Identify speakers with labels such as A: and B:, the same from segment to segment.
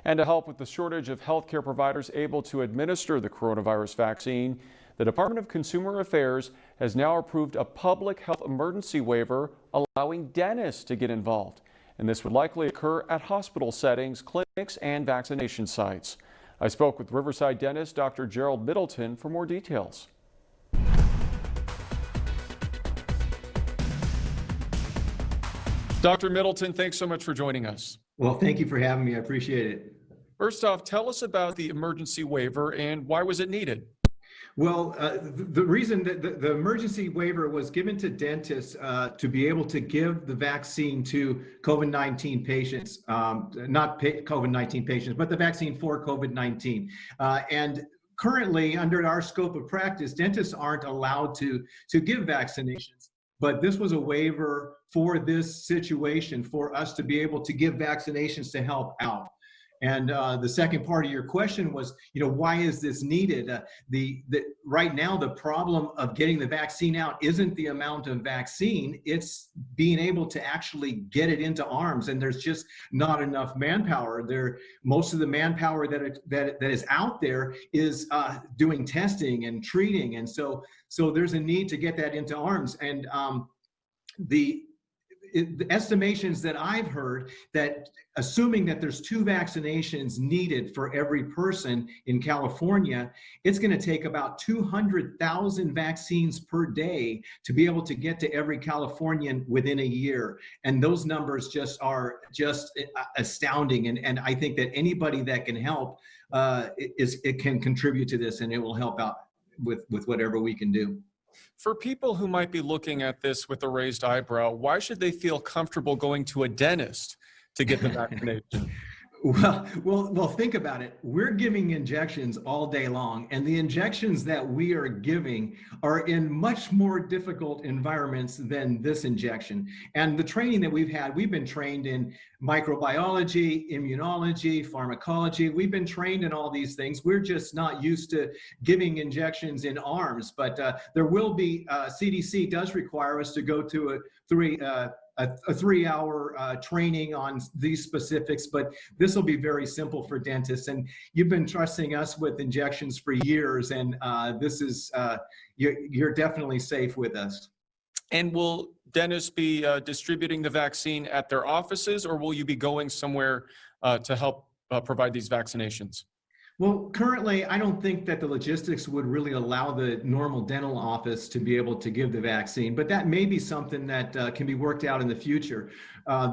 A: And to help with the shortage of healthcare providers able to administer the coronavirus vaccine, the Department of Consumer Affairs has now approved a public health emergency waiver allowing dentists to get involved. And this would likely occur at hospital settings, clinics, and vaccination sites. I spoke with Riverside dentist Dr. Gerald Middleton for more details. Dr. Middleton, thanks so much for joining us.
B: Well, thank you for having me. I appreciate it.
A: First off, tell us about the emergency waiver and why was it needed?
B: Well, the reason that the emergency waiver was given to dentists to be able to give the vaccine to COVID-19 patients, not COVID-19 patients, but the vaccine for COVID-19. And currently, under our scope of practice, dentists aren't allowed to give vaccinations. But this was a waiver for this situation for us to be able to give vaccinations to help out. And the second part of your question was, why is this needed? Right now, the problem of getting the vaccine out isn't the amount of vaccine, it's being able to actually get it into arms. And there's just not enough manpower. Most of the manpower that is out there is doing testing and treating. And so there's a need to get that into arms. And the estimations that I've heard that assuming that there's 2 vaccinations needed for every person in California, it's going to take about 200,000 vaccines per day to be able to get to every Californian within a year. And those numbers are astounding. And I think that anybody that can help it can contribute to this, and it will help out with whatever we can do.
A: For people who might be looking at this with a raised eyebrow, why should they feel comfortable going to a dentist to get the vaccination?
B: Well, think about it. We're giving injections all day long, and the injections that we are giving are in much more difficult environments than this injection. And the training that we've been trained in microbiology, immunology, pharmacology. We've been trained in all these things. We're just not used to giving injections in arms, but there will be, CDC does require us to go to a 3-hour training on these specifics, but this will be very simple for dentists. And you've been trusting us with injections for years, and this is, you're definitely safe with us.
A: And will dentists be distributing the vaccine at their offices, or will you be going somewhere to help provide these vaccinations?
B: Well, currently, I don't think that the logistics would really allow the normal dental office to be able to give the vaccine, but that may be something that can be worked out in the future.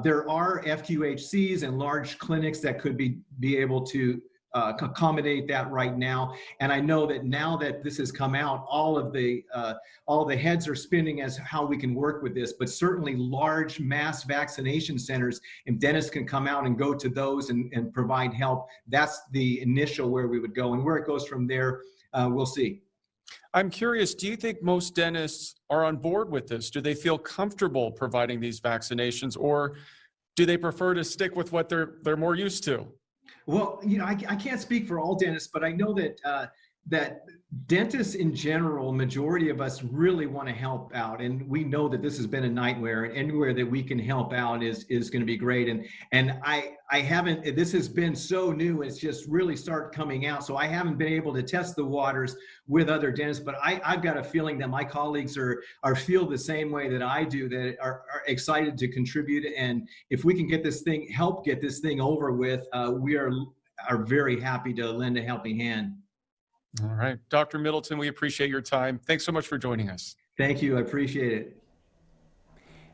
B: There are FQHCs and large clinics that could be able to accommodate that right now. And I know that now that this has come out, all the heads are spinning as how we can work with this, but certainly large mass vaccination centers, if dentists can come out and go to those and provide help, that's the initial where we would go. And where it goes from there, we'll see.
A: I'm curious, do you think most dentists are on board with this? Do they feel comfortable providing these vaccinations, or do they prefer to stick with what they're more used to?
B: Well, I can't speak for all dentists, but I know that dentists in general, majority of us really want to help out, and we know that this has been a nightmare, and anywhere that we can help out is going to be great. And I haven't. This has been so new; it's just really started coming out. So I haven't been able to test the waters with other dentists, but I've got a feeling that my colleagues feel the same way that I do, that are excited to contribute. And if we can help get this thing over with, we are very happy to lend a helping hand.
A: All right. Dr. Middleton, we appreciate your time. Thanks so much for joining us.
B: Thank you. I appreciate it.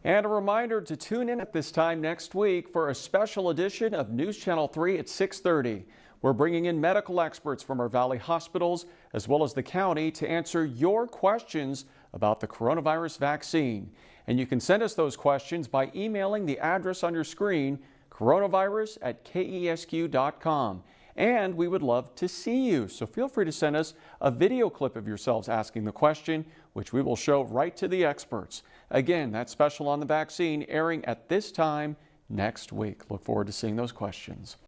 A: And a reminder to tune in at this time next week for a special edition of News Channel 3 at 6:30. We're bringing in medical experts from our Valley hospitals as well as the county to answer your questions about the coronavirus vaccine. And you can send us those questions by emailing the address on your screen, coronavirus@kesq.com. And we would love to see you. So feel free to send us a video clip of yourselves asking the question, which we will show right to the experts. Again, that special on the vaccine airing at this time next week. Look forward to seeing those questions.